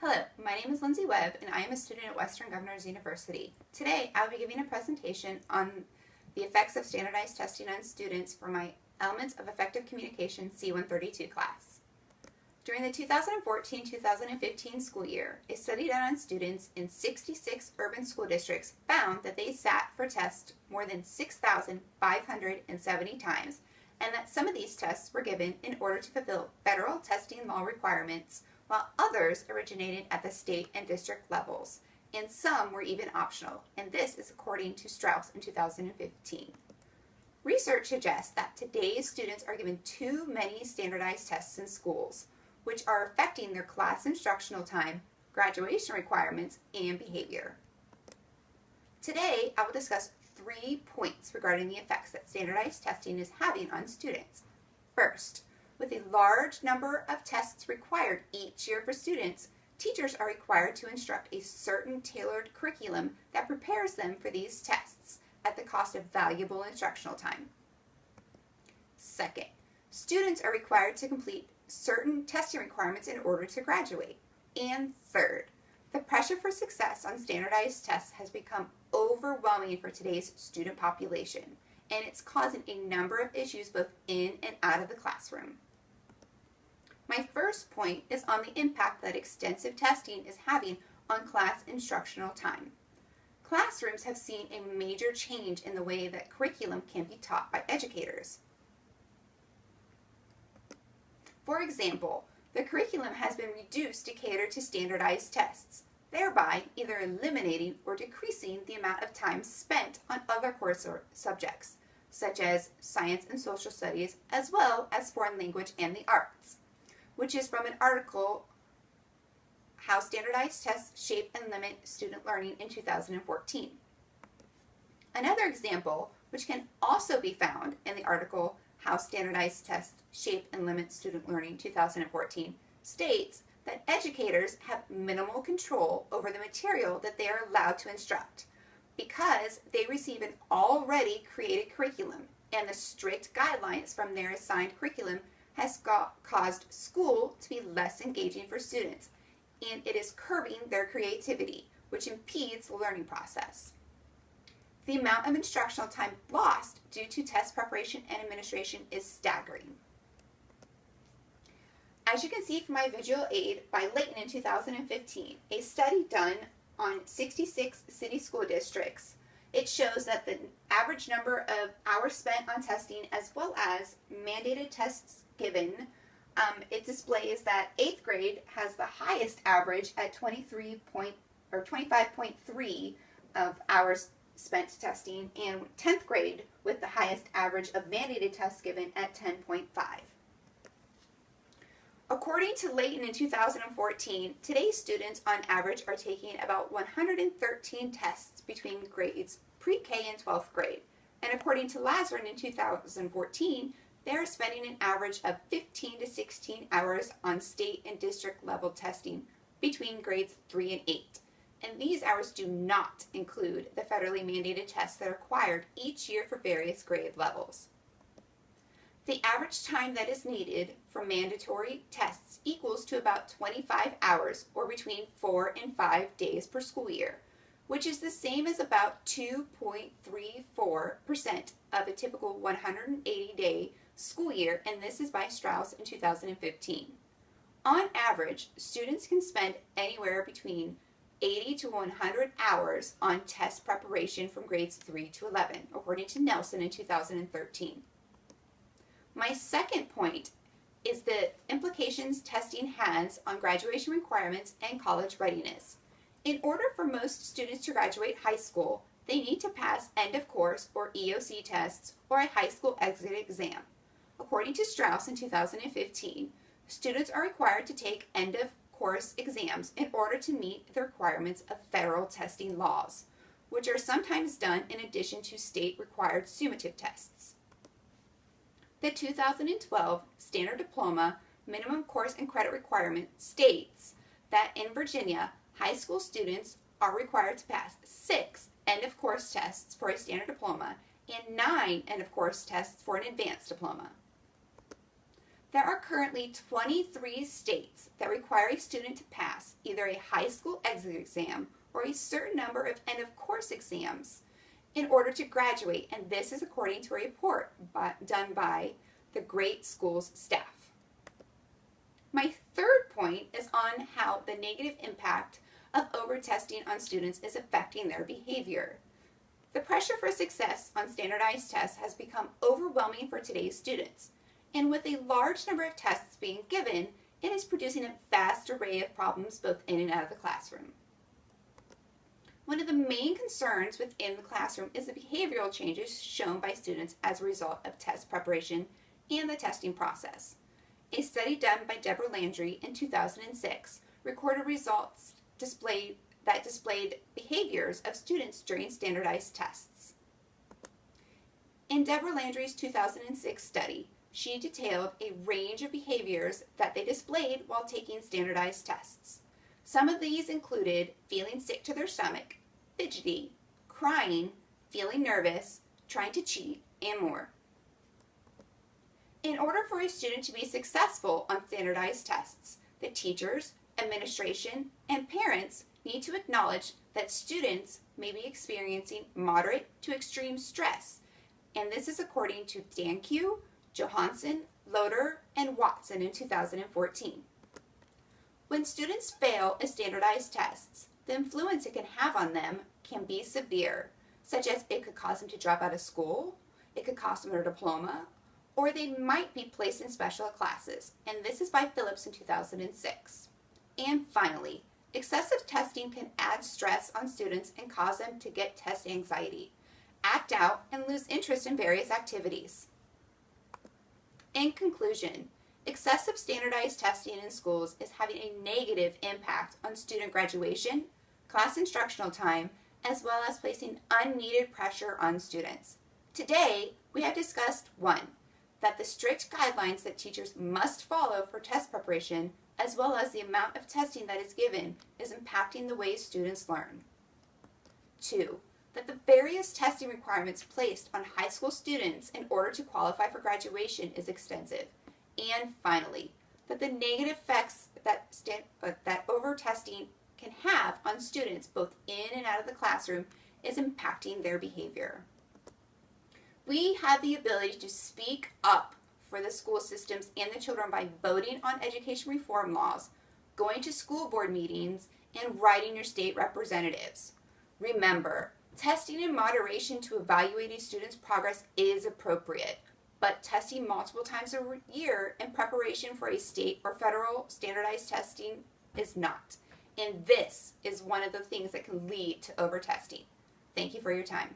Hello, my name is Lindsay Webb and I am a student at Western Governors University. Today I will be giving a presentation on the effects of standardized testing on students for my Elements of Effective Communication C-132 class. During the 2014-2015 school year, a study done on students in 66 urban school districts found that they sat for tests more than 6,570 times, and that some of these tests were given in order to fulfill federal testing law requirements, while others originated at the state and district levels, and some were even optional, and this is according to Strauss in 2015. Research suggests that today's students are given too many standardized tests in schools, which are affecting their class instructional time, graduation requirements, and behavior. Today, I will discuss 3 points regarding the effects that standardized testing is having on students. First, with a large number of tests required each year for students, teachers are required to instruct a certain tailored curriculum that prepares them for these tests at the cost of valuable instructional time. Second, students are required to complete certain testing requirements in order to graduate. And third, the pressure for success on standardized tests has become overwhelming for today's student population, and it's causing a number of issues both in and out of the classroom. My first point is on the impact that extensive testing is having on class instructional time. Classrooms have seen a major change in the way that curriculum can be taught by educators. For example, the curriculum has been reduced to cater to standardized tests, thereby either eliminating or decreasing the amount of time spent on other course subjects, such as science and social studies, as well as foreign language and the arts, which is from an article, How Standardized Tests Shape and Limit Student Learning in 2014. Another example, which can also be found in the article, How Standardized Tests Shape and Limit Student Learning 2014, states that educators have minimal control over the material that they are allowed to instruct because they receive an already created curriculum, and the strict guidelines from their assigned curriculum has caused school to be less engaging for students, and it is curbing their creativity, which impedes the learning process. The amount of instructional time lost due to test preparation and administration is staggering. As you can see from my visual aid by Layton in 2015, a study done on 66 city school districts, it shows that the average number of hours spent on testing as well as mandated tests given, it displays that 8th grade has the highest average at 25.3 of hours spent testing, and 10th grade with the highest average of mandated tests given at 10.5. According to Layton in 2014, today's students on average are taking about 113 tests between grades pre-K and 12th grade, and according to Lazarin in 2014, they are spending an average of 15 to 16 hours on state and district level testing between grades 3 and 8. And these hours do not include the federally mandated tests that are required each year for various grade levels. The average time that is needed for mandatory tests equals to about 25 hours, or between 4 and 5 days per school year, which is the same as about 2.34% of a typical 180-day school year, and this is by Strauss in 2015. On average, students can spend anywhere between 80 to 100 hours on test preparation from grades 3 to 11, according to Nelson in 2013. My second point is the implications testing has on graduation requirements and college readiness. In order for most students to graduate high school, they need to pass end of course or EOC tests or a high school exit exam. According to Strauss in 2015, students are required to take end of course exams in order to meet the requirements of federal testing laws, which are sometimes done in addition to state required summative tests. The 2012 Standard Diploma Minimum Course and Credit Requirement states that in Virginia, high school students are required to pass 6 end-of-course tests for a standard diploma and 9 end-of-course tests for an advanced diploma. There are currently 23 states that require a student to pass either a high school exit exam or a certain number of end-of-course exams in order to graduate, and this is according to a report done by the Great Schools staff. My third point is on how the negative impact of over-testing on students is affecting their behavior. The pressure for success on standardized tests has become overwhelming for today's students, and with a large number of tests being given, it is producing a vast array of problems both in and out of the classroom. One of the main concerns within the classroom is the behavioral changes shown by students as a result of test preparation and the testing process. A study done by Deborah Landry in 2006 recorded results that displayed behaviors of students during standardized tests. In Deborah Landry's 2006 study, she detailed a range of behaviors that they displayed while taking standardized tests. Some of these included feeling sick to their stomach, fidgety, crying, feeling nervous, trying to cheat, and more. In order for a student to be successful on standardized tests, the teachers, administration, and parents need to acknowledge that students may be experiencing moderate to extreme stress, and this is according to Dankew, Johansson, Loader, and Watson in 2014. When students fail a standardized tests, the influence it can have on them can be severe, such as it could cause them to drop out of school, it could cost them their diploma, or they might be placed in special classes, and this is by Phillips in 2006. And finally, excessive testing can add stress on students and cause them to get test anxiety, act out, and lose interest in various activities. In conclusion, excessive standardized testing in schools is having a negative impact on student graduation, class instructional time, as well as placing unneeded pressure on students. Today, we have discussed 1. That the strict guidelines that teachers must follow for test preparation, as well as the amount of testing that is given, is impacting the way students learn. 2. That the various testing requirements placed on high school students in order to qualify for graduation is extensive. And finally, that the negative effects that over-testing can have on students both in and out of the classroom is impacting their behavior. We have the ability to speak up for the school systems and the children by voting on education reform laws, going to school board meetings, and writing your state representatives. Remember, testing in moderation to evaluate a student's progress is appropriate, but testing multiple times a year in preparation for a state or federal standardized testing is not. And this is one of the things that can lead to over-testing. Thank you for your time.